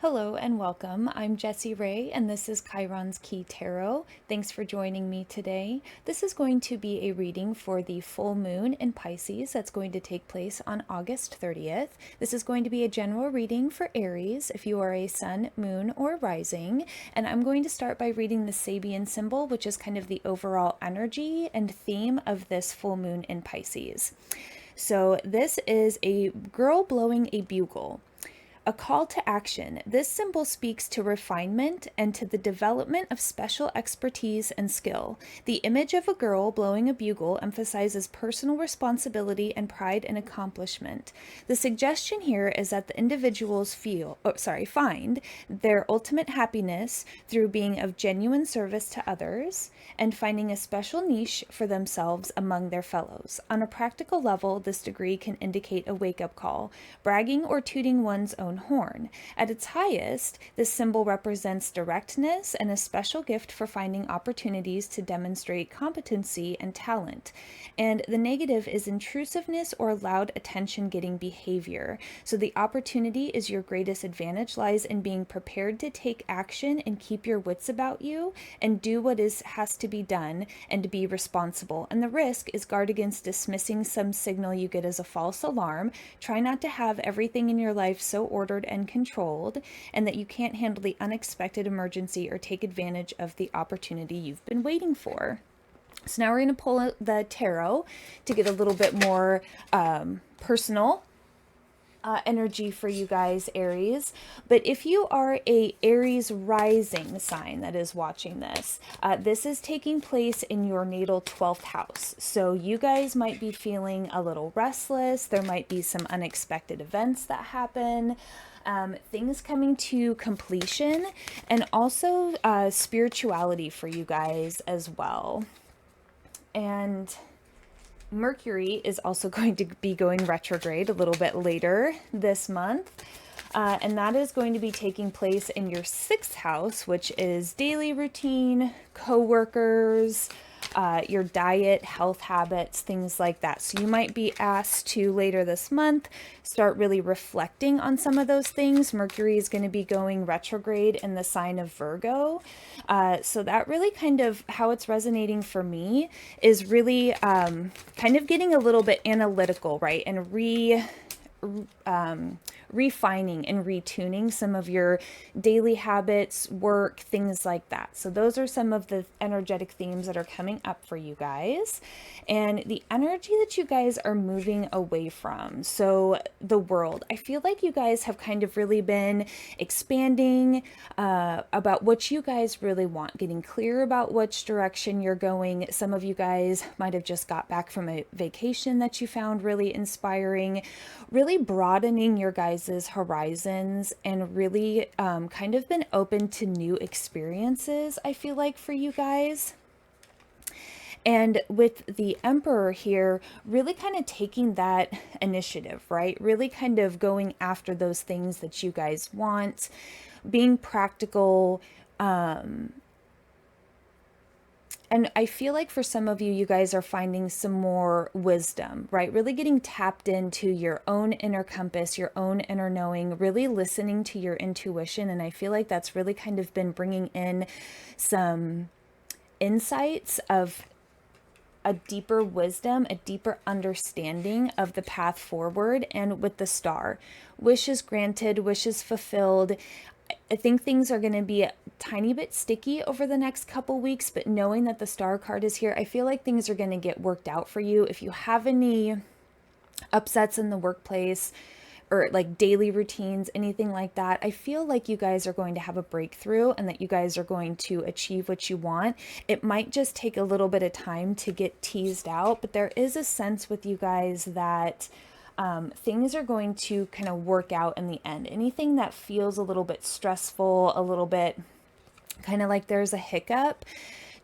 Hello and welcome. I'm Jessie Ray, and this is Chiron's Key Tarot. Thanks for joining me today. This is going to be a reading for the full moon in Pisces that's going to take place on August 30th. This is going to be a general reading for Aries if you are a sun, moon, or rising. And I'm going to start by reading the Sabian symbol, which is kind of the overall energy and theme of this full moon in Pisces. So this is a girl blowing a bugle. A call to action. This symbol speaks to refinement and to the development of special expertise and skill. The image of a girl blowing a bugle emphasizes personal responsibility and pride in accomplishment. The suggestion here is that the individuals find their ultimate happiness through being of genuine service to others and finding a special niche for themselves among their fellows. On a practical level, this degree can indicate a wake-up call, bragging or tooting one's own horn. At its highest, this symbol represents directness and a special gift for finding opportunities to demonstrate competency and talent. And the negative is intrusiveness or loud attention-getting behavior. So the opportunity is your greatest advantage lies in being prepared to take action and keep your wits about you and do what has to be done and to be responsible. And the risk is guard against dismissing some signal you get as a false alarm. Try not to have everything in your life so ordered and controlled, and that you can't handle the unexpected emergency or take advantage of the opportunity you've been waiting for. So now we're going to pull out the tarot to get a little bit more personal energy for you guys, Aries. But if you are a Aries rising sign that is watching this, this is taking place in your natal 12th house. So you guys might be feeling a little restless. There might be some unexpected events that happen. Things coming to completion, and also spirituality for you guys as well. And Mercury is also going to be going retrograde a little bit later this month. And that is going to be taking place in your 6th house, which is daily routine, co-workers, your diet, health habits, things like that. So you might be asked to later this month start really reflecting on some of those things. Mercury is going to be going retrograde in the sign of Virgo. So that really kind of how it's resonating for me is really kind of getting a little bit analytical, right? And refining and retuning some of your daily habits, work, things like that. So those are some of the energetic themes that are coming up for you guys, and the energy that you guys are moving away from. So the world, I feel like you guys have kind of really been expanding about what you guys really want, getting clear about which direction you're going. Some of you guys might have just got back from a vacation that you found really inspiring, really broadening your guys' horizons, and really kind of been open to new experiences, I feel like, for you guys. And with the Emperor here, really kind of taking that initiative, right? Really kind of going after those things that you guys want, being practical, and I feel like for some of you, you guys are finding some more wisdom, right? Really getting tapped into your own inner compass, your own inner knowing, really listening to your intuition. And I feel like that's really kind of been bringing in some insights of a deeper wisdom, a deeper understanding of the path forward. And with the star, wishes granted, wishes fulfilled. I think things are going to be a tiny bit sticky over the next couple weeks, but knowing that the star card is here, I feel like things are going to get worked out for you. If you have any upsets in the workplace or like daily routines, anything like that, I feel like you guys are going to have a breakthrough and that you guys are going to achieve what you want. It might just take a little bit of time to get teased out, but there is a sense with you guys that things are going to kind of work out in the end. Anything that feels a little bit stressful, a little bit kind of like there's a hiccup,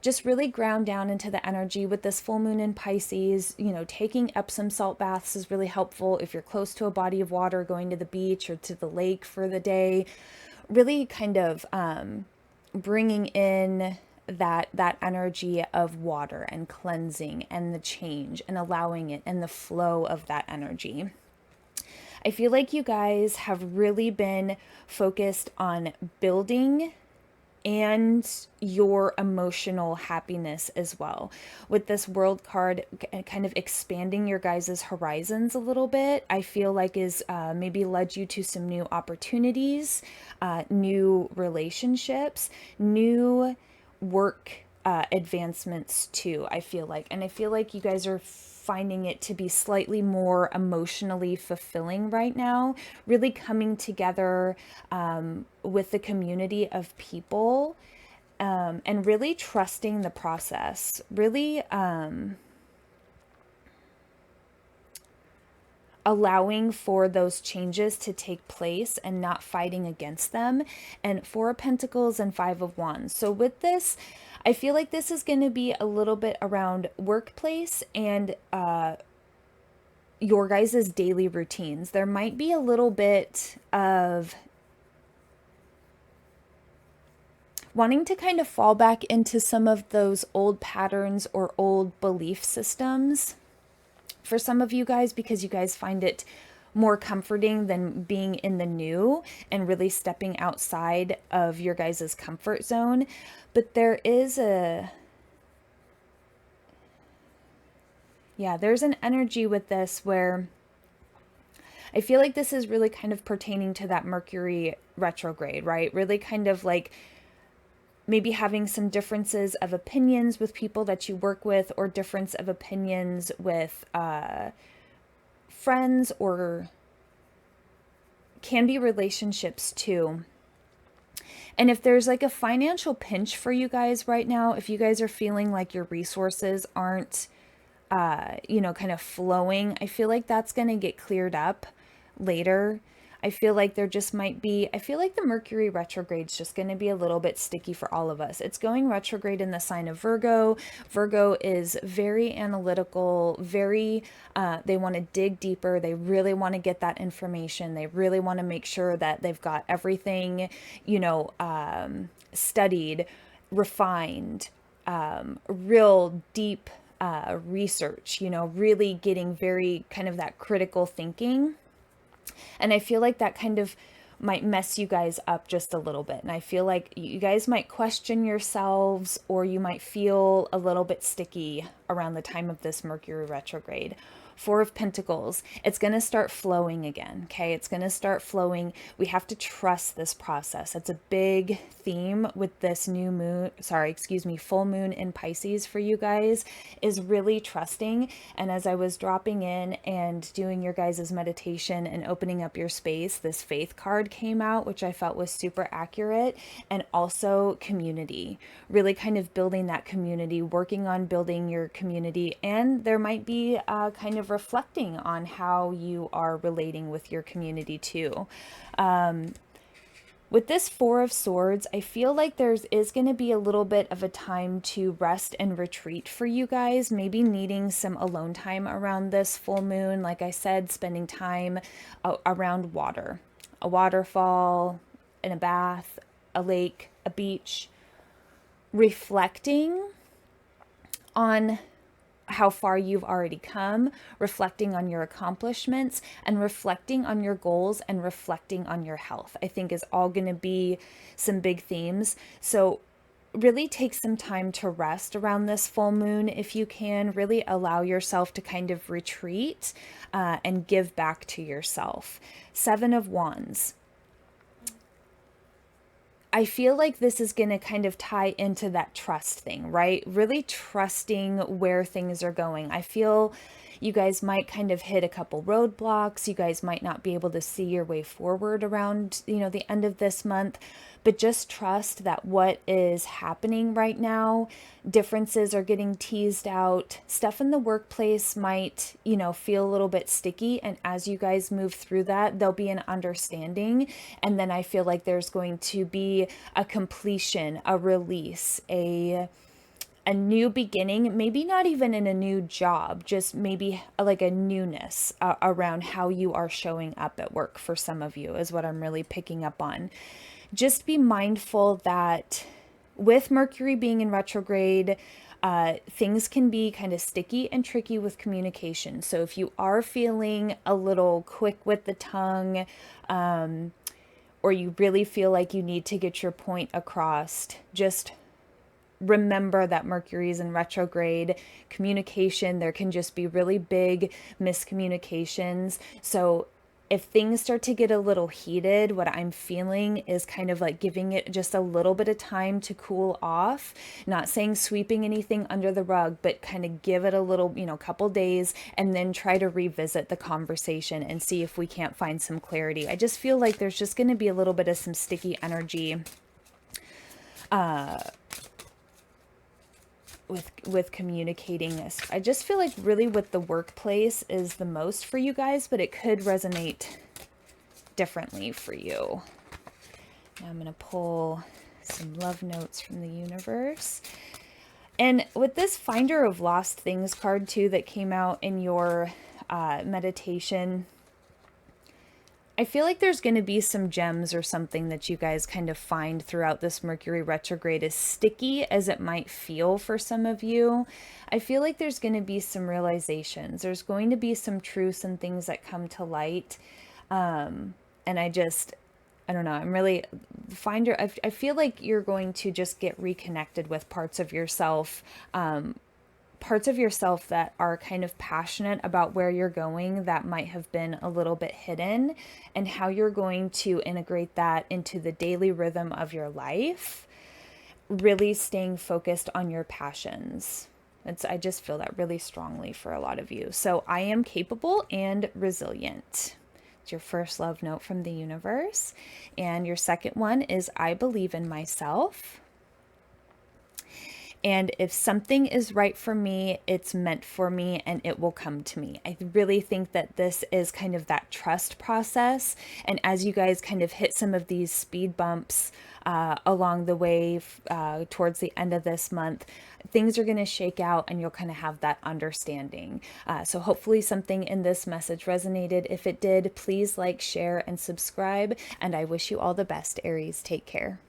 just really ground down into the energy with this full moon in Pisces. You know, taking Epsom salt baths is really helpful. If you're close to a body of water, going to the beach or to the lake for the day, really kind of bringing in that energy of water and cleansing and the change and allowing it and the flow of that energy. I feel like you guys have really been focused on building and your emotional happiness as well. With this world card kind of expanding your guys' horizons a little bit, I feel like is maybe led you to some new opportunities, new relationships, new work advancements too, I feel like. And I feel like you guys are finding it to be slightly more emotionally fulfilling right now, really coming together with the community of people, and really trusting the process, really allowing for those changes to take place and not fighting against them. And Four of Pentacles and Five of Wands. So with this, I feel like this is going to be a little bit around workplace and your guys' daily routines. There might be a little bit of wanting to kind of fall back into some of those old patterns or old belief systems for some of you guys, because you guys find it more comforting than being in the new and really stepping outside of your guys' comfort zone. But there is there's an energy with this where I feel like this is really kind of pertaining to that Mercury retrograde, right? Really kind of like maybe having some differences of opinions with people that you work with, or difference of opinions with friends, or can be relationships too. And if there's like a financial pinch for you guys right now, if you guys are feeling like your resources aren't, kind of flowing, I feel like that's going to get cleared up later. I feel like there just might be, I feel like the Mercury retrograde is just going to be a little bit sticky for all of us. It's going retrograde in the sign of Virgo. Virgo is very analytical, very, they want to dig deeper. They really want to get that information. They really want to make sure that they've got everything, studied, refined, real deep research, really getting very kind of that critical thinking. And I feel like that kind of might mess you guys up just a little bit. And I feel like you guys might question yourselves, or you might feel a little bit sticky around the time of this Mercury retrograde. Four of Pentacles, it's going to start flowing again, okay? It's going to start flowing. We have to trust this process. That's a big theme with this full moon in Pisces for you guys, is really trusting. And as I was dropping in and doing your guys' meditation and opening up your space, this faith card came out, which I felt was super accurate. And also community, really kind of building that community, working on building your community. And there might be kind of reflecting on how you are relating with your community too. With this Four of Swords, I feel like is going to be a little bit of a time to rest and retreat for you guys, maybe needing some alone time around this full moon. Like I said, spending time around water, a waterfall, in a bath, a lake, a beach, reflecting on how far you've already come, reflecting on your accomplishments, and reflecting on your goals, and reflecting on your health, I think is all going to be some big themes. So really take some time to rest around this full moon if you can. Really allow yourself to kind of retreat and give back to yourself. Seven of Wands. I feel like this is going to kind of tie into that trust thing, right? Really trusting where things are going. I feel you guys might kind of hit a couple roadblocks. You guys might not be able to see your way forward around, the end of this month, but just trust that what is happening right now, differences are getting teased out. Stuff in the workplace might, feel a little bit sticky. And as you guys move through that, there'll be an understanding. And then I feel like there's going to be a completion, a release, a new beginning, maybe not even in a new job, just maybe like a newness around how you are showing up at work for some of you is what I'm really picking up on. Just be mindful that with Mercury being in retrograde, Things can be kind of sticky and tricky with communication. So if you are feeling a little quick with the tongue, or you really feel like you need to get your point across, just remember that Mercury is in retrograde. Communication, there can just be really big miscommunications. So if things start to get a little heated, what I'm feeling is kind of like giving it just a little bit of time to cool off. Not saying sweeping anything under the rug, but kind of give it a little, couple days, and then try to revisit the conversation and see if we can't find some clarity. I just feel like there's just going to be a little bit of some sticky energy with communicating this. I just feel like really with the workplace is the most for you guys, but it could resonate differently for you. Now I'm going to pull some love notes from the universe. And with this Finder of Lost Things card too that came out in your meditation, I feel like there's going to be some gems or something that you guys kind of find throughout this Mercury retrograde, as sticky as it might feel for some of you. I feel like there's going to be some realizations. There's going to be some truths and things that come to light. And I don't know. I'm really I feel like you're going to just get reconnected with parts of yourself, that are kind of passionate about where you're going, that might have been a little bit hidden, and how you're going to integrate that into the daily rhythm of your life, really staying focused on your passions. I just feel that really strongly for a lot of you. So I am capable and resilient. It's your first love note from the universe. And your second one is I believe in myself. And if something is right for me, it's meant for me and it will come to me. I really think that this is kind of that trust process. And as you guys kind of hit some of these speed bumps along the way towards the end of this month, things are going to shake out and you'll kind of have that understanding. So hopefully something in this message resonated. If it did, please like, share, and subscribe. And I wish you all the best, Aries. Take care.